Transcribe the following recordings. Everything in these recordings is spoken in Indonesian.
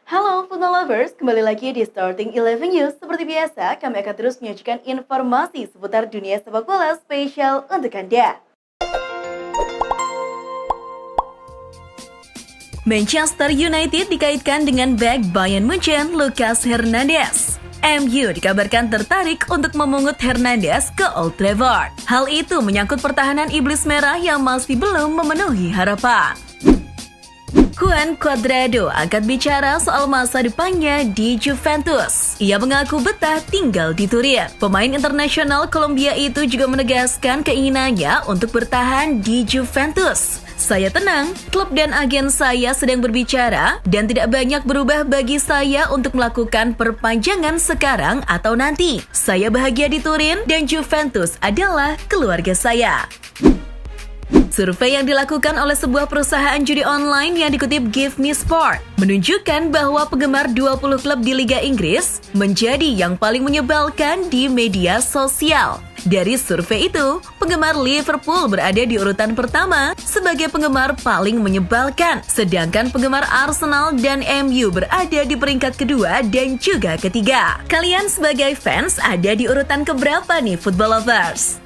Halo football lovers, kembali lagi di Starting 11 News. Seperti biasa, kami akan terus menyajikan informasi seputar dunia sepak bola spesial untuk Anda. Manchester United dikaitkan dengan bek Bayern Munchen, Lucas Hernandez. MU dikabarkan tertarik untuk memungut Hernandez ke Old Trafford. Hal itu menyangkut pertahanan Iblis Merah yang masih belum memenuhi harapan. Juan Cuadrado angkat bicara soal masa depannya di Juventus. Ia mengaku betah tinggal di Turin. Pemain internasional Kolombia itu juga menegaskan keinginannya untuk bertahan di Juventus. Saya tenang, klub dan agen saya sedang berbicara dan tidak banyak berubah bagi saya untuk melakukan perpanjangan sekarang atau nanti. Saya bahagia di Turin dan Juventus adalah keluarga saya. Survei yang dilakukan oleh sebuah perusahaan judi online yang dikutip Give Me Sport menunjukkan bahwa penggemar 20 klub di Liga Inggris menjadi yang paling menyebalkan di media sosial. Dari survei itu, penggemar Liverpool berada di urutan pertama sebagai penggemar paling menyebalkan, sedangkan penggemar Arsenal dan MU berada di peringkat kedua dan juga ketiga. Kalian sebagai fans ada di urutan keberapa nih, football lovers?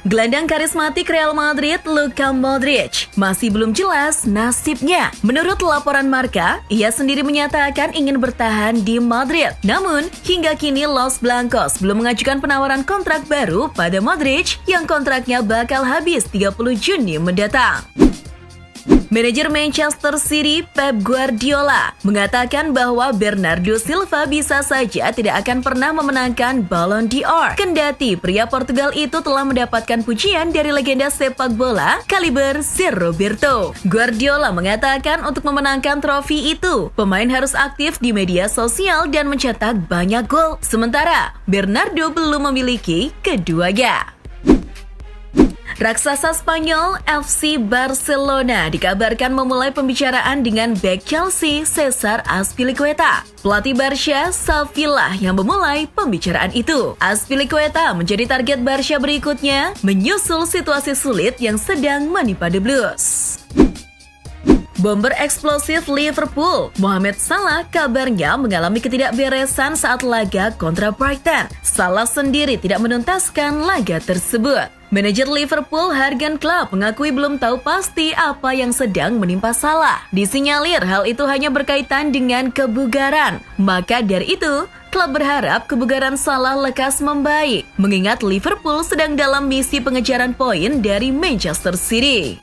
Gelandang karismatik Real Madrid, Luka Modric, masih belum jelas nasibnya. Menurut laporan Marca, ia sendiri menyatakan ingin bertahan di Madrid. Namun, hingga kini Los Blancos belum mengajukan penawaran kontrak baru pada Modric yang kontraknya bakal habis 30 Juni mendatang. Manajer Manchester City Pep Guardiola mengatakan bahwa Bernardo Silva bisa saja tidak akan pernah memenangkan Ballon d'Or. Kendati pria Portugal itu telah mendapatkan pujian dari legenda sepak bola kaliber Sir Roberto. Guardiola mengatakan untuk memenangkan trofi itu, pemain harus aktif di media sosial dan mencetak banyak gol. Sementara Bernardo belum memiliki keduanya. Raksasa Spanyol FC Barcelona dikabarkan memulai pembicaraan dengan bek Chelsea Cesar Azpilicueta. Pelatih Barca, Xavi lah yang memulai pembicaraan itu. Azpilicueta menjadi target Barca berikutnya menyusul situasi sulit yang sedang menimpa The Blues. Bomber eksplosif Liverpool, Mohamed Salah kabarnya mengalami ketidakberesan saat laga kontra Brighton. Salah sendiri tidak menuntaskan laga tersebut. Manajer Liverpool Jurgen Klopp mengakui belum tahu pasti apa yang sedang menimpa Salah. Disinyalir hal itu hanya berkaitan dengan kebugaran. Maka dari itu, Klopp berharap kebugaran Salah lekas membaik, mengingat Liverpool sedang dalam misi pengejaran poin dari Manchester City.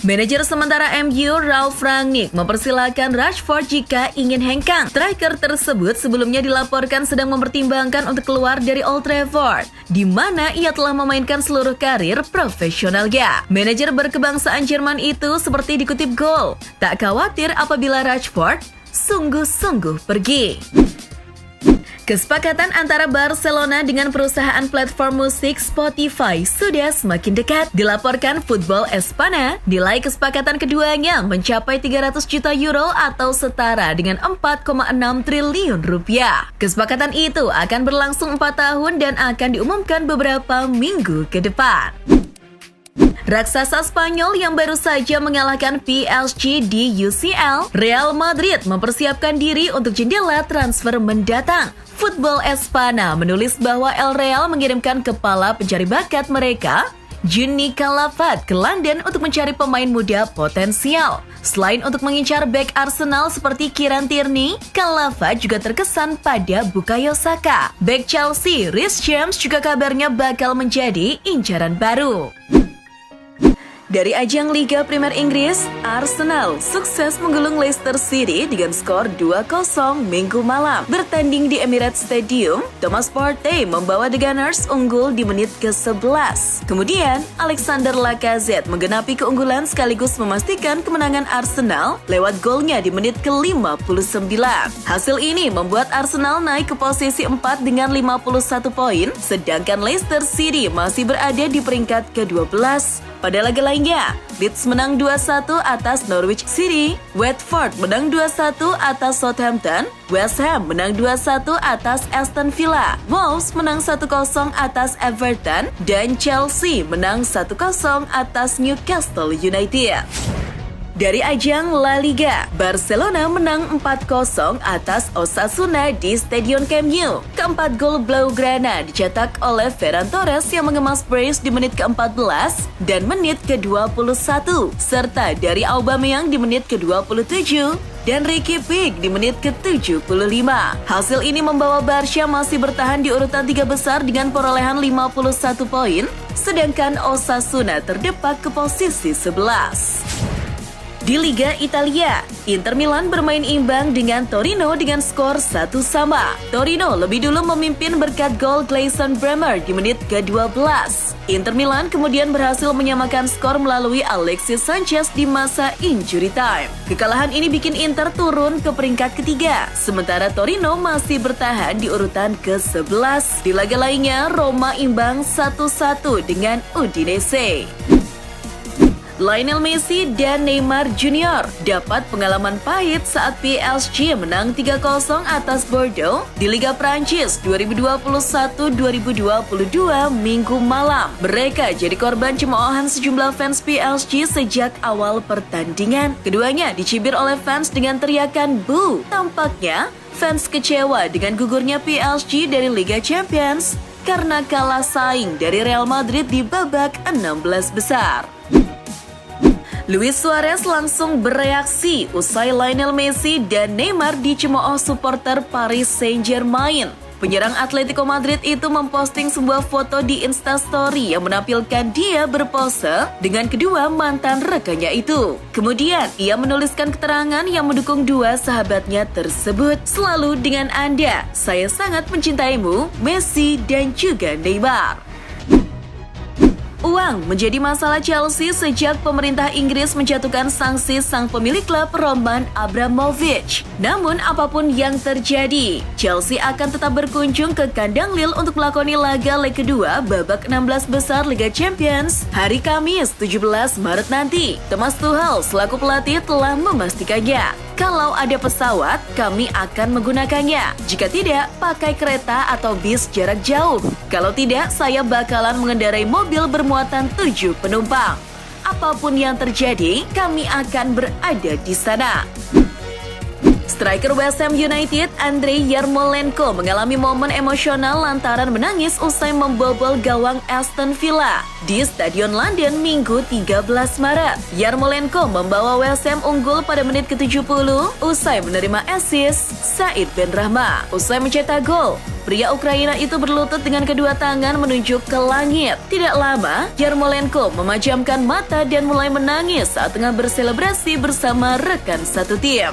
Manajer sementara MU Ralf Rangnick mempersilahkan Rashford jika ingin hengkang. Striker tersebut sebelumnya dilaporkan sedang mempertimbangkan untuk keluar dari Old Trafford, di mana ia telah memainkan seluruh karir profesionalnya. Manajer berkebangsaan Jerman itu seperti dikutip Goal, tak khawatir apabila Rashford sungguh-sungguh pergi. Kesepakatan antara Barcelona dengan perusahaan platform musik Spotify sudah semakin dekat. Dilaporkan Football Espana, nilai kesepakatan keduanya mencapai 300 juta euro atau setara dengan 4,6 triliun rupiah. Kesepakatan itu akan berlangsung 4 tahun dan akan diumumkan beberapa minggu ke depan. Raksasa Spanyol yang baru saja mengalahkan PSG di UCL, Real Madrid mempersiapkan diri untuk jendela transfer mendatang. Football Espana menulis bahwa El Real mengirimkan kepala pencari bakat mereka, Juni Calafat, ke London untuk mencari pemain muda potensial. Selain untuk mengincar bek Arsenal seperti Kieran Tierney, Calafat juga terkesan pada Bukayo Saka. Bek Chelsea, Reece James juga kabarnya bakal menjadi incaran baru. Dari ajang Liga Primer Inggris, Arsenal sukses menggulung Leicester City dengan skor 2-0 Minggu malam. Bertanding di Emirates Stadium, Thomas Partey membawa The Gunners unggul di menit ke-11. Kemudian, Alexander Lacazette menggenapi keunggulan sekaligus memastikan kemenangan Arsenal lewat golnya di menit ke-59. Hasil ini membuat Arsenal naik ke posisi 4 dengan 51 poin, sedangkan Leicester City masih berada di peringkat ke-12. Pada laga lainnya, Leeds menang 2-1 atas Norwich City, Watford menang 2-1 atas Southampton, West Ham menang 2-1 atas Aston Villa, Wolves menang 1-0 atas Everton, dan Chelsea menang 1-0 atas Newcastle United. Dari ajang La Liga, Barcelona menang 4-0 atas Osasuna di Stadion Camp Nou. Keempat gol Blaugrana dicetak oleh Ferran Torres yang mengemas brace di menit ke-14 dan menit ke-21, serta dari Aubameyang di menit ke-27 dan Ricky Puig di menit ke-75. Hasil ini membawa Barca masih bertahan di urutan 3 besar dengan perolehan 51 poin, sedangkan Osasuna terdepak ke posisi 11. Di Liga Italia, Inter Milan bermain imbang dengan Torino dengan skor 1-1. Torino lebih dulu memimpin berkat gol Gleison Bremer di menit ke-12. Inter Milan kemudian berhasil menyamakan skor melalui Alexis Sanchez di masa injury time. Kekalahan ini bikin Inter turun ke peringkat ketiga, sementara Torino masih bertahan di urutan ke-11. Di laga lainnya, Roma imbang 1-1 dengan Udinese. Lionel Messi dan Neymar Jr. dapat pengalaman pahit saat PSG menang 3-0 atas Bordeaux di Liga Prancis 2021-2022 Minggu malam. Mereka jadi korban cemoohan sejumlah fans PSG sejak awal pertandingan. Keduanya dicibir oleh fans dengan teriakan "Boo". Tampaknya fans kecewa dengan gugurnya PSG dari Liga Champions karena kalah saing dari Real Madrid di babak 16 besar. Luis Suarez langsung bereaksi usai Lionel Messi dan Neymar dicemooh supporter Paris Saint-Germain. Penyerang Atletico Madrid itu memposting sebuah foto di Instastory yang menampilkan dia berpose dengan kedua mantan rekannya itu. Kemudian, ia menuliskan keterangan yang mendukung dua sahabatnya tersebut. Selalu dengan Anda, saya sangat mencintaimu, Messi dan juga Neymar. Uang menjadi masalah Chelsea sejak pemerintah Inggris menjatuhkan sanksi sang pemilik klub Roman Abramovich. Namun apapun yang terjadi, Chelsea akan tetap berkunjung ke kandang Lille untuk melakoni laga leg kedua babak 16 besar Liga Champions hari Kamis 17 Maret nanti. Thomas Tuchel selaku pelatih telah memastikannya. Kalau ada pesawat, kami akan menggunakannya. Jika tidak, pakai kereta atau bis jarak jauh. Kalau tidak, saya bakalan mengendarai mobil bermuatan 7 penumpang. Apapun yang terjadi, kami akan berada di sana. Striker West Ham United, Andrei Yarmolenko mengalami momen emosional lantaran menangis usai membobol gawang Aston Villa di Stadion London Minggu 13 Maret. Yarmolenko membawa West Ham unggul pada menit ke-70 usai menerima assist Said Benrahma. Usai mencetak gol, pria Ukraina itu berlutut dengan kedua tangan menunjuk ke langit. Tidak lama, Yarmolenko memejamkan mata dan mulai menangis saat tengah berselebrasi bersama rekan satu tim.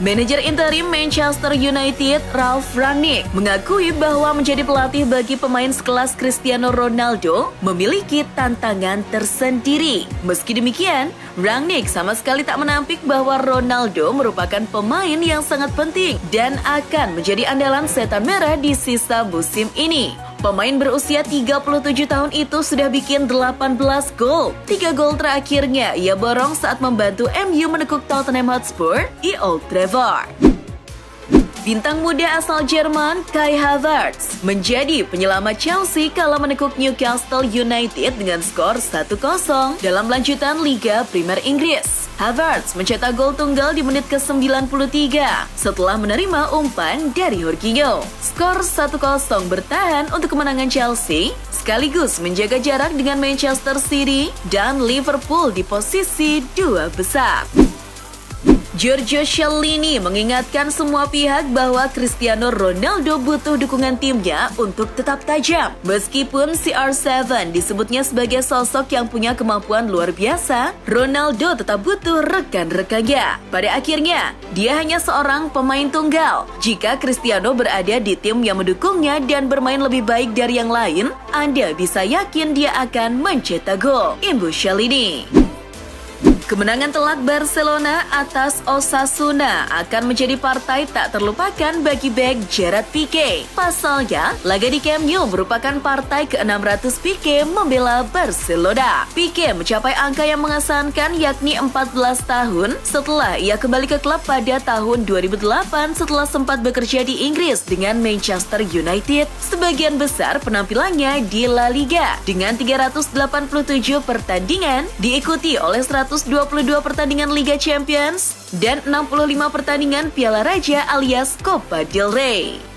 Manajer interim Manchester United, Ralf Rangnick, mengakui bahwa menjadi pelatih bagi pemain sekelas Cristiano Ronaldo memiliki tantangan tersendiri. Meski demikian, Rangnick sama sekali tak menampik bahwa Ronaldo merupakan pemain yang sangat penting dan akan menjadi andalan setan merah di sisa musim ini. Pemain berusia 37 tahun itu sudah bikin 18 gol. 3 gol terakhirnya ia borong saat membantu MU menekuk Tottenham Hotspur di Old Trafford. Bintang muda asal Jerman, Kai Havertz, menjadi penyelamat Chelsea kala menekuk Newcastle United dengan skor 1-0 dalam lanjutan Liga Primer Inggris. Havertz mencetak gol tunggal di menit ke-93 setelah menerima umpan dari Jorginho. Skor 1-0 bertahan untuk kemenangan Chelsea, sekaligus menjaga jarak dengan Manchester City dan Liverpool di posisi 2 besar. Giorgio Chiellini mengingatkan semua pihak bahwa Cristiano Ronaldo butuh dukungan timnya untuk tetap tajam. Meskipun CR7 disebutnya sebagai sosok yang punya kemampuan luar biasa, Ronaldo tetap butuh rekan-rekannya. Pada akhirnya, dia hanya seorang pemain tunggal. Jika Cristiano berada di tim yang mendukungnya dan bermain lebih baik dari yang lain, Anda bisa yakin dia akan mencetak gol. Imbu Chiellini. Kemenangan telak Barcelona atas Osasuna akan menjadi partai tak terlupakan bagi bek Gerard Piqué. Pasalnya, laga di Camp Nou merupakan partai ke-600 Piqué membela Barcelona. Piqué mencapai angka yang mengesankan yakni 14 tahun setelah ia kembali ke klub pada tahun 2008 setelah sempat bekerja di Inggris dengan Manchester United. Sebagian besar penampilannya di La Liga dengan 387 pertandingan diikuti oleh 120 22 pertandingan Liga Champions dan 65 pertandingan Piala Raja alias Copa del Rey.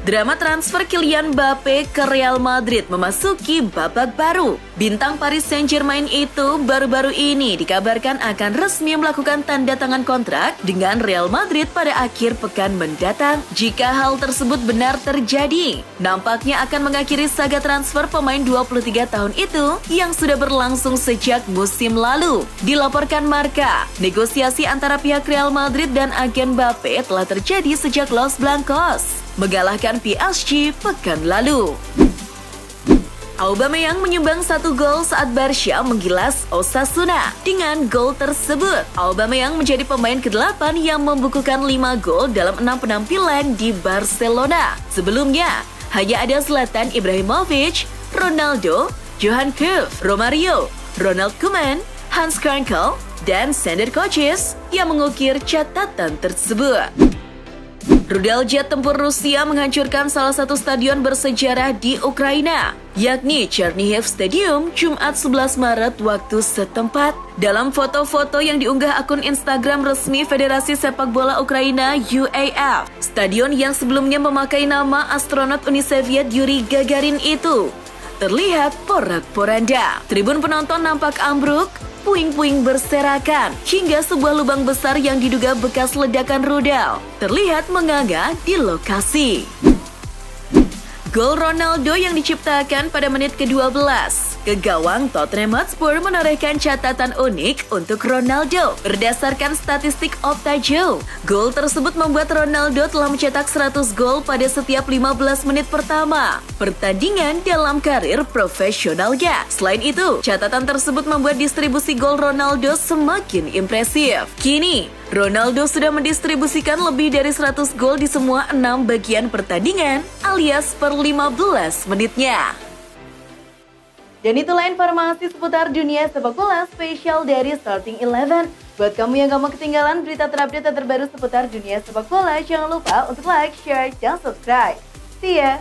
Drama transfer Kylian Mbappe ke Real Madrid memasuki babak baru. Bintang Paris Saint-Germain itu baru-baru ini dikabarkan akan resmi melakukan tanda tangan kontrak dengan Real Madrid pada akhir pekan mendatang. Jika hal tersebut benar terjadi, nampaknya akan mengakhiri saga transfer pemain 23 tahun itu yang sudah berlangsung sejak musim lalu. Dilaporkan Marca, negosiasi antara pihak Real Madrid dan agen Mbappe telah terjadi sejak Los Blancos mengalahkan PSG pekan lalu. Aubameyang menyumbang 1 gol saat Barca menggilas Osasuna. Dengan gol tersebut, Aubameyang menjadi pemain ke-8 yang membukukan 5 gol dalam 6 penampilan di Barcelona. Sebelumnya, hanya ada Zlatan Ibrahimovic, Ronaldo, Johan Cruyff, Romario, Ronald Koeman, Hans Krankl, dan Sander Koches yang mengukir catatan tersebut. Rudal jet tempur Rusia menghancurkan salah satu stadion bersejarah di Ukraina, yakni Chernihiv Stadium, Jumat 11 Maret waktu setempat. Dalam foto-foto yang diunggah akun Instagram resmi Federasi Sepak Bola Ukraina UAF, stadion yang sebelumnya memakai nama astronot Uni Soviet Yuri Gagarin itu terlihat porak-poranda. Tribun penonton nampak ambruk, puing-puing berserakan, hingga sebuah lubang besar yang diduga bekas ledakan rudal terlihat menganga di lokasi. Gol Ronaldo yang diciptakan pada menit ke-12 ke gawang Tottenham Hotspur menorehkan catatan unik untuk Ronaldo. Berdasarkan statistik Opta-Jo, gol tersebut membuat Ronaldo telah mencetak 100 gol pada setiap 15 menit pertama pertandingan dalam karir profesionalnya. Selain itu, catatan tersebut membuat distribusi gol Ronaldo semakin impresif. Kini, Ronaldo sudah mendistribusikan lebih dari 100 gol di semua 6 bagian pertandingan alias per 15 menitnya. Dan itulah informasi seputar dunia sepak bola spesial dari Starting 11. Buat kamu yang gak mau ketinggalan berita terupdate dan terbaru seputar dunia sepak bola, jangan lupa untuk like, share, dan subscribe. See ya!